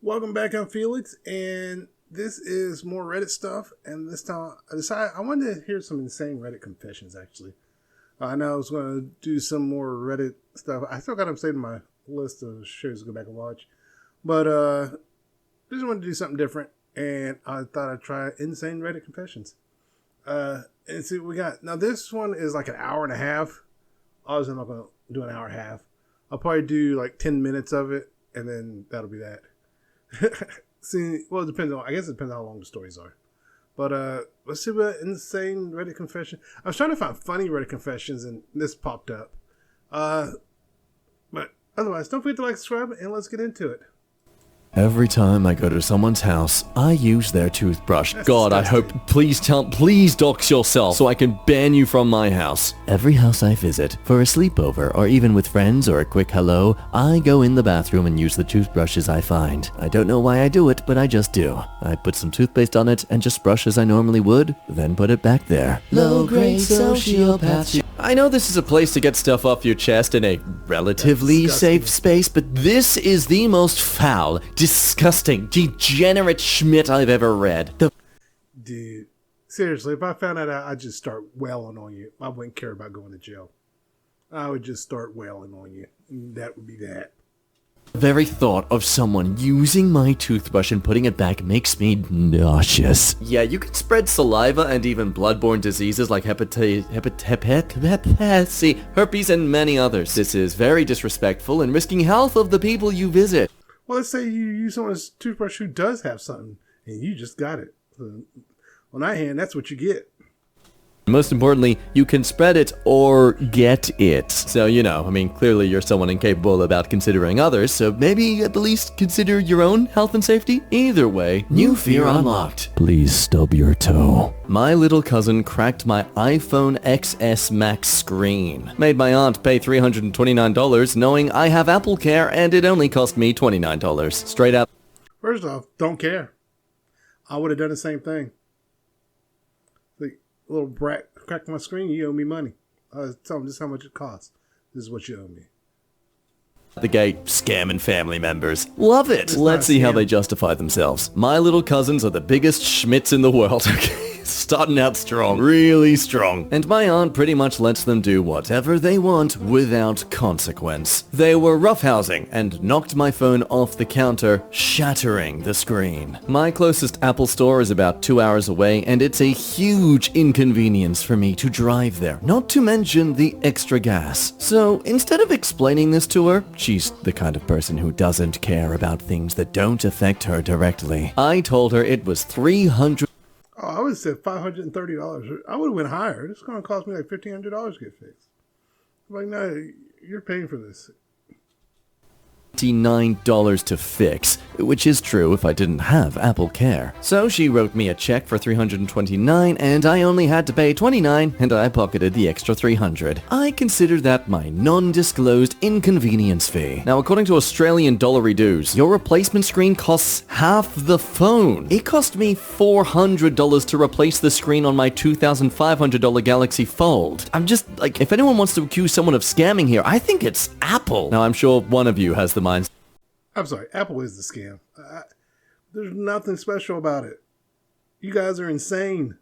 Welcome back, I'm Felix, and this is more Reddit stuff. And this time, I decided I wanted to hear some insane Reddit confessions. Actually, I know I was going to do some more Reddit stuff. I still got them saved in my list of shows to go back and watch, but just wanted to do something different, and I thought I'd try insane Reddit confessions. And see what we got. Now this one is like an hour and a half. Obviously, I'm not going to do an hour and a half. I'll probably do like 10 minutes of it, and then that'll be that. See, well, it depends on. I guess it depends on how long the stories are. But let's see what insane Reddit confession. I was trying to find funny Reddit confessions, and this popped up. But otherwise, don't forget to like, subscribe, and let's get into it. Every time I go to someone's house, I use their toothbrush. That's God, disgusting. I hope, please dox yourself so I can ban you from my house. Every house I visit, for a sleepover or even with friends or a quick hello, I go in the bathroom and use the toothbrushes I find. I don't know why I do it, but I just do. I put some toothpaste on it and just brush as I normally would, then put it back there. Low-grade sociopath. I know this is a place to get stuff off your chest in a relatively safe space, but this is the most foul, disgusting, degenerate schmidt I've ever read. Dude, seriously, if I found out, I'd just start wailing on you. I wouldn't care about going to jail. I would just start wailing on you. And that would be that. The very thought of someone using my toothbrush and putting it back makes me nauseous. Yeah, you can spread saliva and even bloodborne diseases like herpes and many others. This is very disrespectful and risking health of the people you visit. Well, let's say you use someone's toothbrush who does have something, and you just got it. So, on that hand, that's what you get. Most importantly, you can spread it or get it. So, clearly you're someone incapable about considering others, so maybe at the least consider your own health and safety. Either way, new fear unlocked. Please stub your toe. My little cousin cracked my iPhone XS Max screen. Made my aunt pay $329 knowing I have Apple Care and it only cost me $29. Straight up. First off, don't care. I would have done the same thing. Little brat cracked my screen, you owe me money. Tell them just how much it costs. This is what you owe me. The gay scamming family members. Love it. Let's see how they justify themselves. My little cousins are the biggest schmitz in the world, okay? Starting out strong. Really strong. And my aunt pretty much lets them do whatever they want without consequence. They were roughhousing and knocked my phone off the counter, shattering the screen. My closest Apple store is about 2 hours away, and it's a huge inconvenience for me to drive there, not to mention the extra gas. So instead of explaining this to her, she's the kind of person who doesn't care about things that don't affect her directly. I told her it was $300. Oh, I would have said $530. I would have went higher. It's going to cost me like $1,500 to get fixed. I'm like, no, you're paying for this. $99 to fix, which is true if I didn't have Apple Care. So she wrote me a check for $329 and I only had to pay $29 and I pocketed the extra $300. I consider that my non-disclosed inconvenience fee. Now, according to Australian dollary dues, your replacement screen costs half the phone. It cost me $400 to replace the screen on my $2,500 Galaxy Fold. I'm just like, if anyone wants to accuse someone of scamming here, I think it's Apple. Now, I'm sure one of you has the minds. I'm sorry, Apple is the scam. There's nothing special about it. You guys are insane.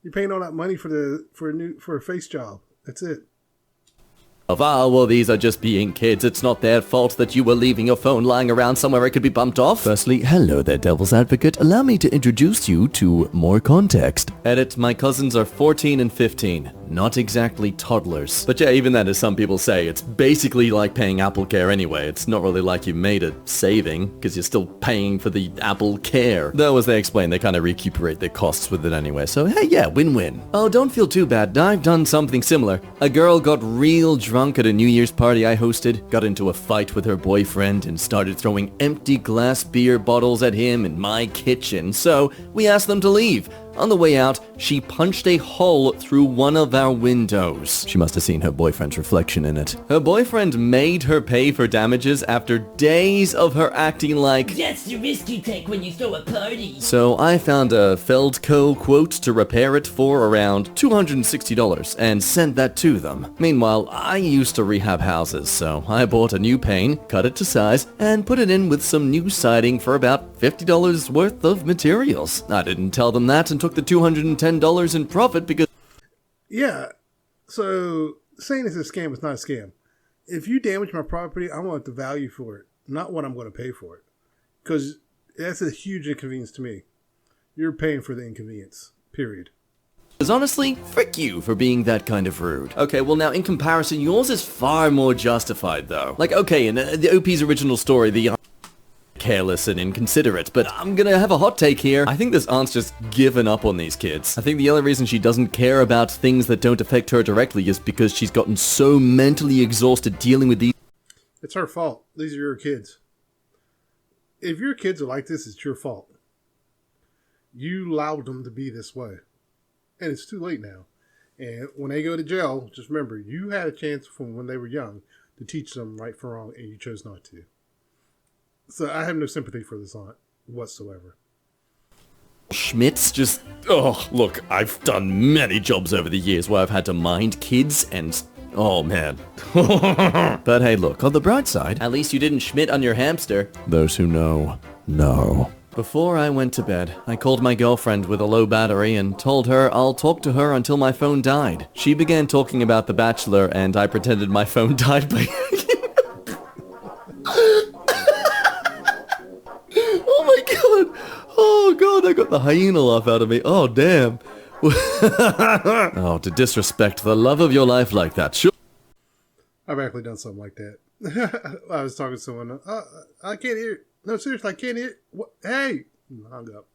You're paying all that money for a face job. That's it. Well, these are just being kids. It's not their fault that you were leaving your phone lying around somewhere it could be bumped off. Firstly, hello there, Devil's Advocate. Allow me to introduce you to more context. Edit, my cousins are 14 and 15. Not exactly toddlers. But yeah, even then, as some people say, it's basically like paying Apple Care anyway. It's not really like you made a saving, because you're still paying for the Apple Care. Though, as they explain, they kind of recuperate their costs with it anyway. So, hey, yeah, win-win. Oh, don't feel too bad. I've done something similar. A girl got real drunk at a New Year's party I hosted, got into a fight with her boyfriend, and started throwing empty glass beer bottles at him in my kitchen. So, we asked them to leave. On the way out, she punched a hole through one of our windows. She must have seen her boyfriend's reflection in it. Her boyfriend made her pay for damages after days of her acting like, "That's the risk you take when you throw a party." So I found a Feldco quote to repair it for around $260 and sent that to them. Meanwhile, I used to rehab houses, so I bought a new pane, cut it to size, and put it in with some new siding for about $50 worth of materials. I didn't tell them that and took the $210 in profit because... Yeah, so saying it's a scam is not a scam. If you damage my property, I want the value for it, not what I'm going to pay for it. Because that's a huge inconvenience to me. You're paying for the inconvenience, period. Because honestly, frick you for being that kind of rude. Okay, well now in comparison, yours is far more justified though. Like, okay, in the OP's original story, the careless and inconsiderate, but I'm gonna have a hot take here. I think this aunt's just given up on these kids. I think the only reason she doesn't care about things that don't affect her directly is because she's gotten so mentally exhausted dealing with these. It's her fault. These are your kids. If your kids are like this, it's your fault. You allowed them to be this way. And it's too late now. And when they go to jail, just remember, you had a chance from when they were young to teach them right from wrong, and you chose not to. So I have no sympathy for this aunt whatsoever. Schmitz just... Oh, look, I've done many jobs over the years where I've had to mind kids and... Oh, man. But hey, look, on the bright side, at least you didn't Schmidt on your hamster. Those who know, know. Before I went to bed, I called my girlfriend with a low battery and told her I'll talk to her until my phone died. She began talking about The Bachelor and I pretended my phone died by... Oh my god! Oh god, I got the hyena laugh out of me. Oh damn. Oh, to disrespect the love of your life like that. Sure. I've actually done something like that. I was talking to someone. I can't hear. No, seriously, I can't hear. What? Hey! Hung up.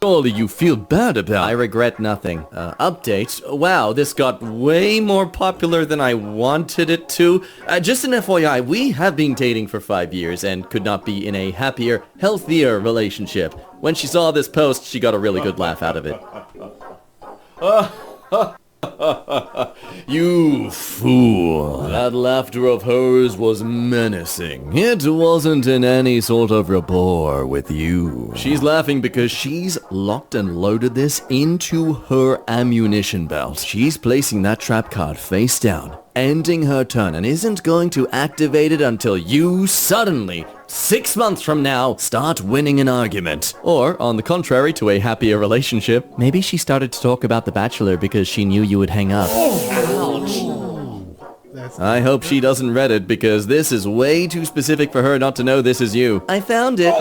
Surely you feel bad about... I regret nothing. Update. Wow, this got way more popular than I wanted it to. Just an FYI, we have been dating for 5 years and could not be in a happier, healthier relationship. When she saw this post, she got a really good laugh out of it. You fool. That laughter of hers was menacing. It wasn't in any sort of rapport with you. She's laughing because she's locked and loaded this into her ammunition belt. She's placing that trap card face down, ending her turn, and isn't going to activate it until you suddenly, 6 months from now, start winning an argument. Or, on the contrary to a happier relationship, maybe she started to talk about The Bachelor because she knew you would hang up. I hope she doesn't read it because this is way too specific for her not to know this is you. I found it.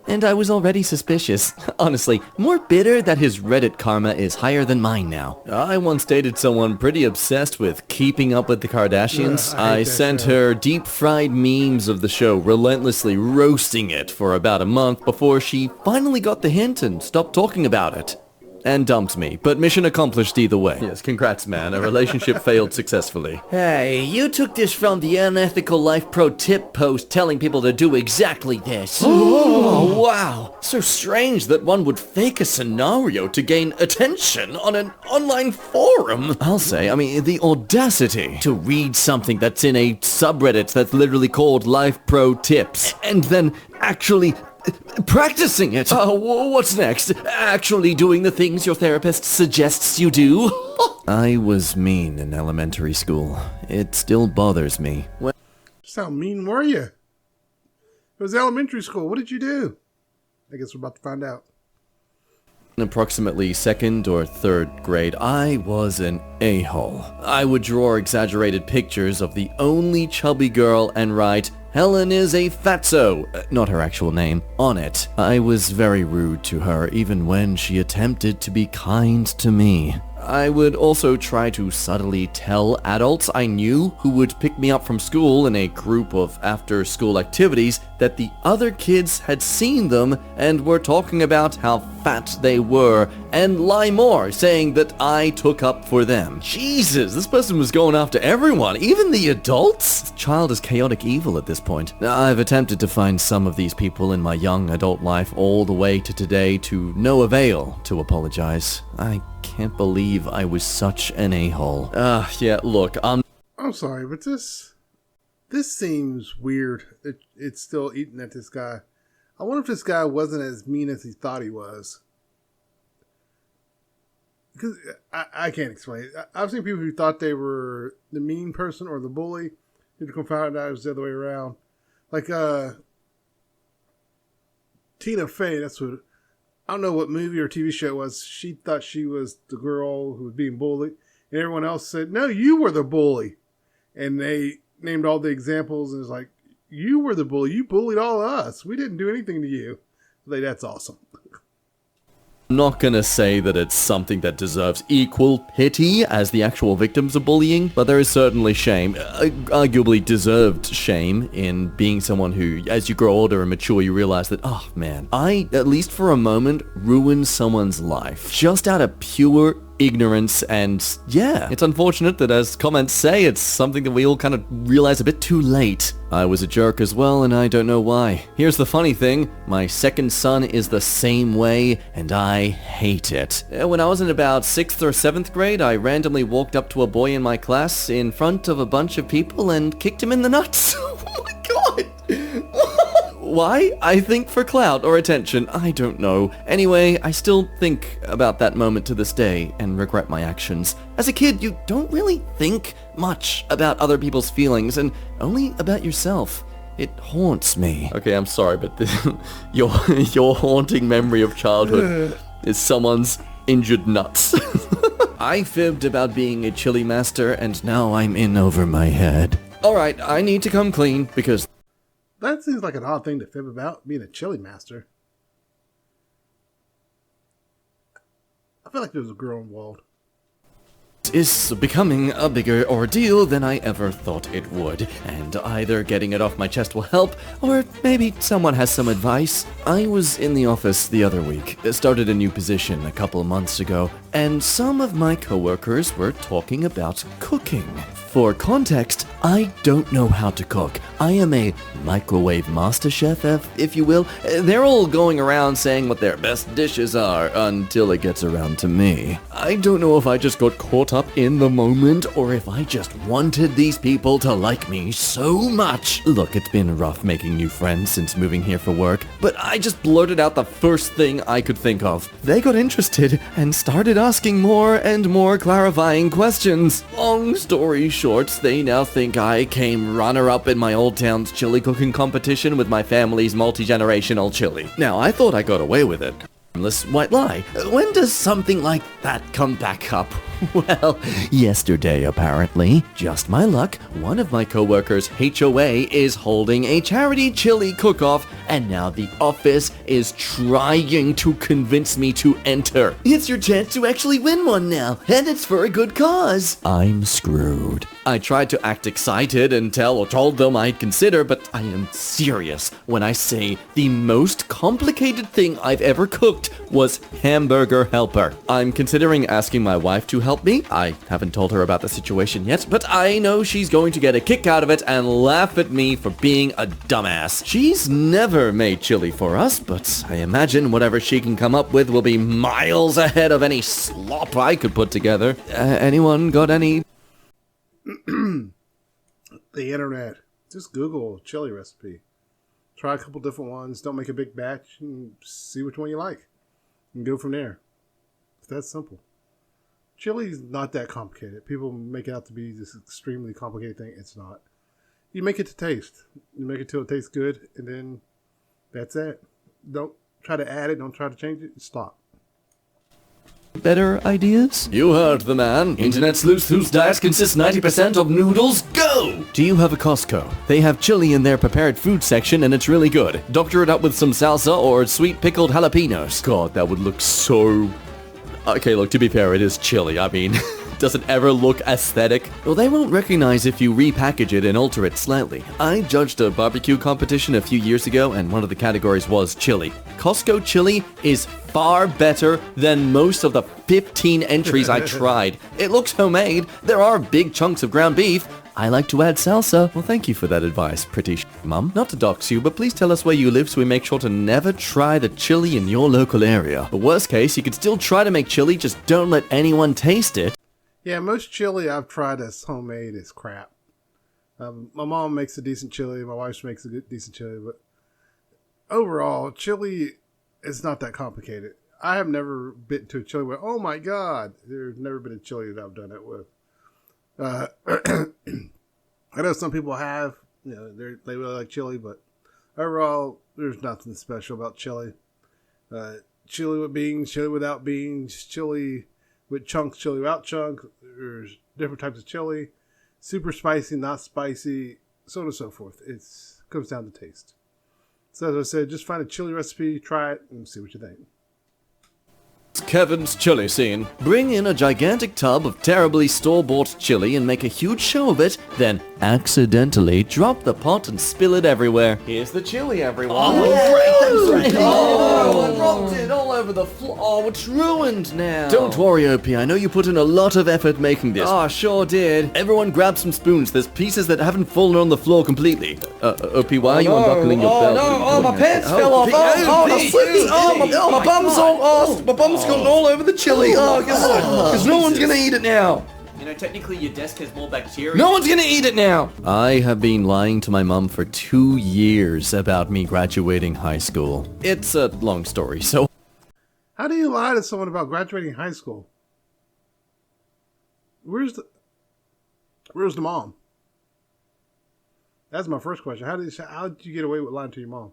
And I was already suspicious. Honestly, more bitter that his Reddit karma is higher than mine now. I once dated someone pretty obsessed with keeping up with the Kardashians. I sent her deep-fried memes of the show, relentlessly roasting it for about a month before she finally got the hint and stopped talking about it. And dumped me, but mission accomplished either way. Yes, congrats, man. A relationship failed successfully. Hey, you took this from the Unethical Life Pro Tip post telling people to do exactly this. Oh, wow. So strange that one would fake a scenario to gain attention on an online forum. I'll say, the audacity to read something that's in a subreddit that's literally called Life Pro Tips, and then actually... practicing it. What's next? Actually doing the things your therapist suggests you do? I was mean in elementary school. It still bothers me. Just how mean were you? It was elementary school. What did you do? I guess we're about to find out. In approximately 2nd or 3rd grade, I was an a-hole. I would draw exaggerated pictures of the only chubby girl and write, "Helen is a fatso," not her actual name, on it. I was very rude to her even when she attempted to be kind to me. I would also try to subtly tell adults I knew who would pick me up from school in a group of after-school activities that the other kids had seen them and were talking about how fat they were, and lie more, saying that I took up for them. Jesus, this person was going after everyone, even the adults? This child is chaotic evil at this point. I've attempted to find some of these people in my young adult life all the way to today to no avail to apologize. I can't believe I was such an a-hole. Yeah, look, I'm sorry, but this seems weird. It's still eating at this guy. I wonder if this guy wasn't as mean as he thought he was. Because I can't explain it. I've seen people who thought they were the mean person or the bully, who come find out it was the other way around. Like Tina Fey, that's what, I don't know what movie or TV show it was. She thought she was the girl who was being bullied. And everyone else said, no, you were the bully. And they named all the examples and it's like, you were the bully. You bullied all of us. We didn't do anything to you. Like, that's awesome. not gonna say that it's something that deserves equal pity as the actual victims of bullying, but there is certainly shame, arguably deserved shame, in being someone who, as you grow older and mature, you realize that, oh man, I, at least for a moment, ruined someone's life just out of pure ignorance. And yeah, it's unfortunate that, as comments say, it's something that we all kind of realize a bit too late. I was a jerk as well, and I don't know why. Here's the funny thing, my second son is the same way, and I hate it. When I was in about 6th or 7th grade, I randomly walked up to a boy in my class in front of a bunch of people and kicked him in the nuts. Oh my god! Why? I think for clout or attention. I don't know. Anyway, I still think about that moment to this day and regret my actions. As a kid, you don't really think much about other people's feelings and only about yourself. It haunts me. Okay, I'm sorry, but your haunting memory of childhood is someone's injured nuts. I fibbed about being a chili master, and now I'm in over my head. Alright, I need to come clean because... That seems like an odd thing to fib about, being a chili master. I feel like there was a girl involved. Is becoming a bigger ordeal than I ever thought it would, and either getting it off my chest will help, or maybe someone has some advice. I was in the office the other week, started a new position a couple of months ago, and some of my coworkers were talking about cooking. For context, I don't know how to cook. I am a microwave master chef, if you will. They're all going around saying what their best dishes are until it gets around to me. I don't know if I just got caught up in the moment or if I just wanted these people to like me so much. Look, it's been rough making new friends since moving here for work, but I just blurted out the first thing I could think of. They got interested and started asking more and more clarifying questions. Long story short, they now think I came runner-up in my old town's chili cooking competition with my family's multi-generational chili. Now, I thought I got away with it. White lie. When does something like that come back up? Well, yesterday apparently. Just my luck, one of my coworkers' HOA is holding a charity chili cook-off, and now the office is trying to convince me to enter. It's your chance to actually win one now, and it's for a good cause. I'm screwed. I tried to act excited and told them I'd consider, but I am serious when I say the most complicated thing I've ever cooked was hamburger helper. I'm considering asking my wife to help me. I haven't told her about the situation yet, but I know she's going to get a kick out of it and laugh at me for being a dumbass. She's never made chili for us, but I imagine whatever she can come up with will be miles ahead of any slop I could put together. Anyone got any... The internet. Just Google chili recipe. Try a couple different ones. Don't make a big batch and see which one you like. And go from there. It's that simple. Chili's not that complicated. People make it out to be this extremely complicated thing. It's not. You make it to taste. You make it till it tastes good, and then that's it. Don't try to add it. Don't try to change it. Stop. Better ideas? You heard the man. Internet sleuths whose diet consists 90% of noodles. Go! Do you have a Costco? They have chili in their prepared food section and it's really good. Doctor it up with some salsa or sweet pickled jalapenos. God, that would look so Okay, look, to be fair, it is chili. I mean, does it ever look aesthetic? Well, they won't recognize if you repackage it and alter it slightly. I judged a barbecue competition a few years ago, and one of the categories was chili. Costco chili is far better than most of the 15 entries I tried. It looks homemade. There are big chunks of ground beef. I like to add salsa. Well, thank you for that advice, pretty mum. Not to dox you, but please tell us where you live so we make sure to never try the chili in your local area. The worst case, you could still try to make chili, just don't let anyone taste it. Yeah, most chili I've tried that's homemade is crap. My mom makes a decent chili. My wife makes a decent chili. But overall, chili is not that complicated. I have never bitten to a chili where, oh my God, there's never been a chili that I've done it with. I know some people have, they really like chili, but overall, there's nothing special about chili. Chili with beans, chili without beans, chili with chunks, chili without chunks. There's different types of chili, super spicy, not spicy, so on and so forth. It comes down to taste. So as I said, just find a chili recipe, try it, and see what you think. Kevin's chili scene. Bring in a gigantic tub of terribly store-bought chili and make a huge show of it, then accidentally drop the pot and spill it everywhere. Here's the chili, everyone. I dropped it all over the floor. Oh, it's ruined now. Don't worry, OP. I know you put in a lot of effort making this. Oh, sure did. Everyone grab some spoons. There's pieces that haven't fallen on the floor completely. OP, why are you unbuckling your belt? Oh, my pants fell off. My bum's gone all over the chili. Oh, guess what? Because no one's gonna eat it now. You know, technically your desk has more bacteria. No one's gonna eat it now. I have been lying to my mum for 2 years about me graduating high school. It's a long story, so... How do you lie to someone about graduating high school? Where's the mom? That's my first question. How did you get away with lying to your mom?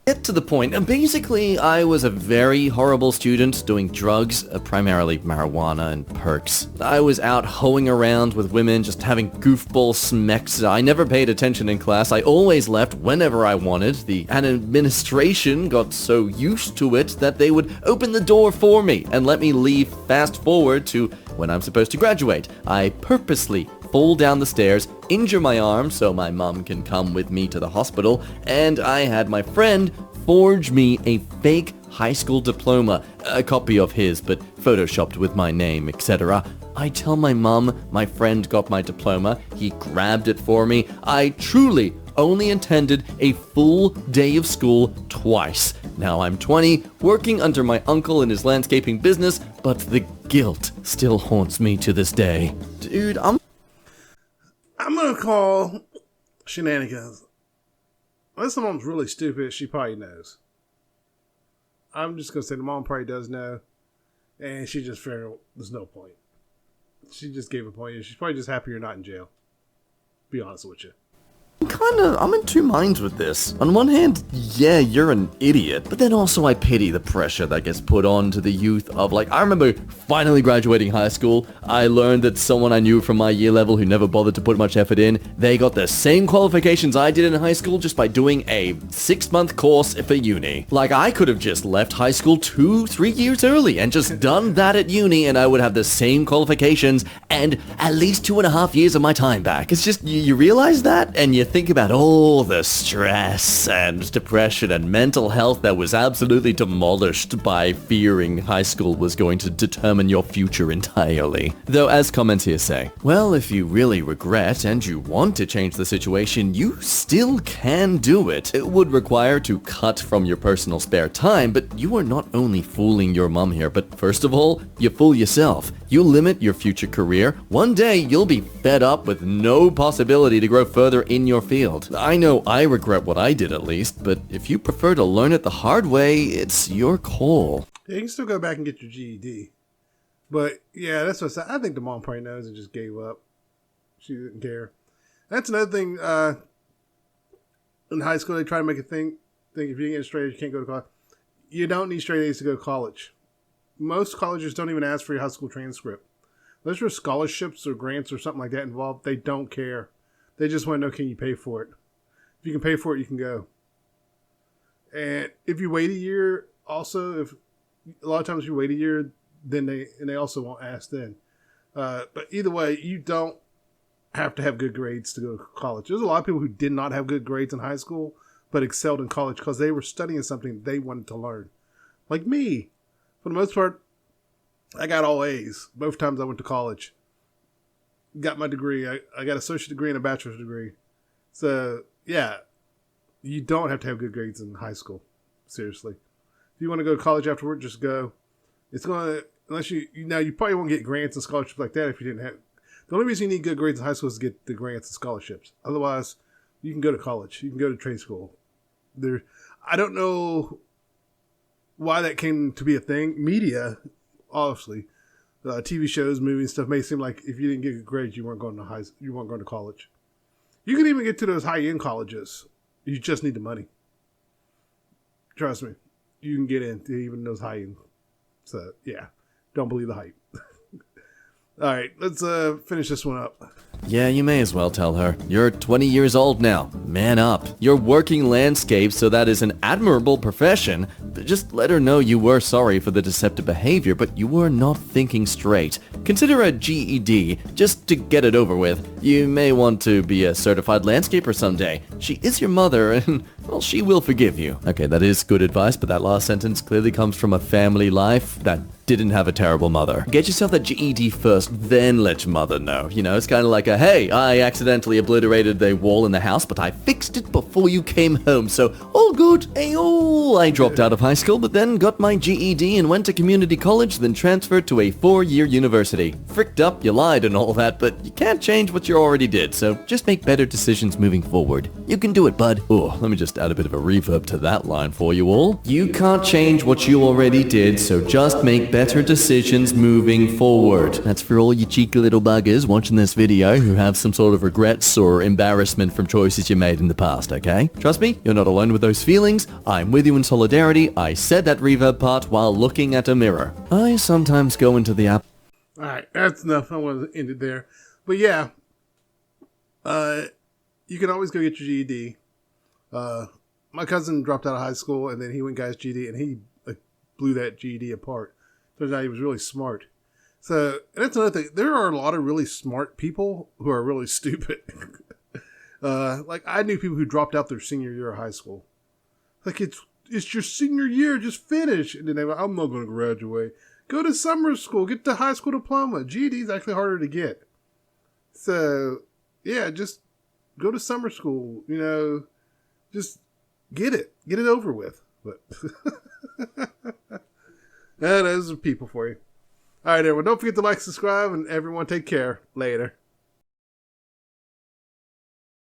Get to the point. Basically, I was a very horrible student doing drugs, primarily marijuana and perks. I was out hoeing around with women, just having goofball smecks. I never paid attention in class. I always left whenever I wanted. The administration got so used to it that they would open the door for me and let me leave fast forward to when I'm supposed to graduate. I purposely fall down the stairs, injure my arm so my mom can come with me to the hospital, and I had my friend forge me a fake high school diploma, a copy of his, but photoshopped with my name, etc. I tell my mom my friend got my diploma, he grabbed it for me. I truly only attended a full day of school twice. Now I'm 20, working under my uncle in his landscaping business, but the guilt still haunts me to this day. Dude, I'm gonna call shenanigans. Unless the mom's really stupid, she probably knows. I'm just gonna say the mom probably does know, and she just figured there's no point. She just gave a point. She's probably just happy you're not in jail. Be honest with you. I'm in two minds with this. On one hand, yeah, you're an idiot, but then also I pity the pressure that gets put on to the youth of, like, I remember finally graduating high school. I learned that someone I knew from my year level who never bothered to put much effort in, they got the same qualifications I did in high school just by doing a 6-month course for uni. Like, I could have just left high school 2-3 years early and just done that at uni, and I would have the same qualifications and at least 2.5 years of my time back. It's just, you realize that, and you think about all the stress and depression and mental health that was absolutely demolished by fearing high school was going to determine your future entirely. Though, as comments here say, well, if you really regret and you want to change the situation, you still can do it. It would require to cut from your personal spare time, but you are not only fooling your mom here, but first of all, you fool yourself. You limit your future career. One day, you'll be fed up with no possibility to grow further in your field. I know I regret what I did at least, but if you prefer to learn it the hard way, it's your call. Yeah, you can still go back and get your GED. But, yeah, that's what I said. I think the mom probably knows and just gave up. She didn't care. That's another thing. In high school, they try to make a think if you didn't get straight A's, you can't go to college. You don't need straight A's to go to college. Most colleges don't even ask for your high school transcript. Unless there's scholarships or grants or something like that involved, they don't care. They just want to know, can you pay for it? If you can pay for it, you can go. And if you wait a year, also, if A lot of times you wait a year, then they also won't ask then. But either way, you don't have to have good grades to go to college. There's a lot of people who did not have good grades in high school, but excelled in college because they were studying something they wanted to learn. Like me, for the most part, I got all A's both times I went to college. Got my degree. I got an associate degree and a bachelor's degree. So, yeah, you don't have to have good grades in high school. Seriously. If you want to go to college afterward, just go. It's going to, unless you probably won't get grants and scholarships like that if you didn't have. The only reason you need good grades in high school is to get the grants and scholarships. Otherwise, you can go to college. You can go to trade school. I don't know why that came to be a thing. Media, obviously, TV shows, movies, stuff may seem like if you didn't get good grades, you weren't going to college. You can even get to those high-end colleges. You just need the money. Trust me, you can get into even those high-end. So yeah, don't believe the hype. All right, let's finish this one up. Yeah, you may as well tell her. You're 20 years old now. Man up. You're working landscapes, so that is an admirable profession. But just let her know you were sorry for the deceptive behavior, but you were not thinking straight. Consider a GED, just to get it over with. You may want to be a certified landscaper someday. She is your mother, and, well, she will forgive you. Okay, that is good advice, but that last sentence clearly comes from a family life that didn't have a terrible mother. Get yourself that GED first, then let your mother know. You know, it's kind of like hey, I accidentally obliterated a wall in the house, but I fixed it before you came home, so all good. Ayo! I dropped out of high school, but then got my GED and went to community college, then transferred to a 4-year university. Fricked up, you lied and all that, but you can't change what you already did, so just make better decisions moving forward. You can do it, bud. Oh, let me just add a bit of a reverb to that line for you all. You can't change what you already did, so just make better decisions moving forward. That's for all you cheeky little buggers watching this video who have some sort of regrets or embarrassment from choices you made in the past, okay? Trust me, you're not alone with those feelings. I'm with you in solidarity. I said that reverb part while looking at a mirror. I sometimes go into the app. All right, that's enough. I want to end it there. But yeah, you can always go get your GED. My cousin dropped out of high school, and then he went and got his GED, and he blew that GED apart. Turns out he was really smart. So, and that's another thing. There are a lot of really smart people who are really stupid. Like, I knew people who dropped out their senior year of high school. Like, it's your senior year, just finish. And then they went, I'm not going to graduate. Go to summer school, get the high school diploma. GED is actually harder to get. So, yeah, just go to summer school, you know, just get it over with. But those are people for you. All right, everyone, don't forget to like, subscribe, and everyone take care. Later.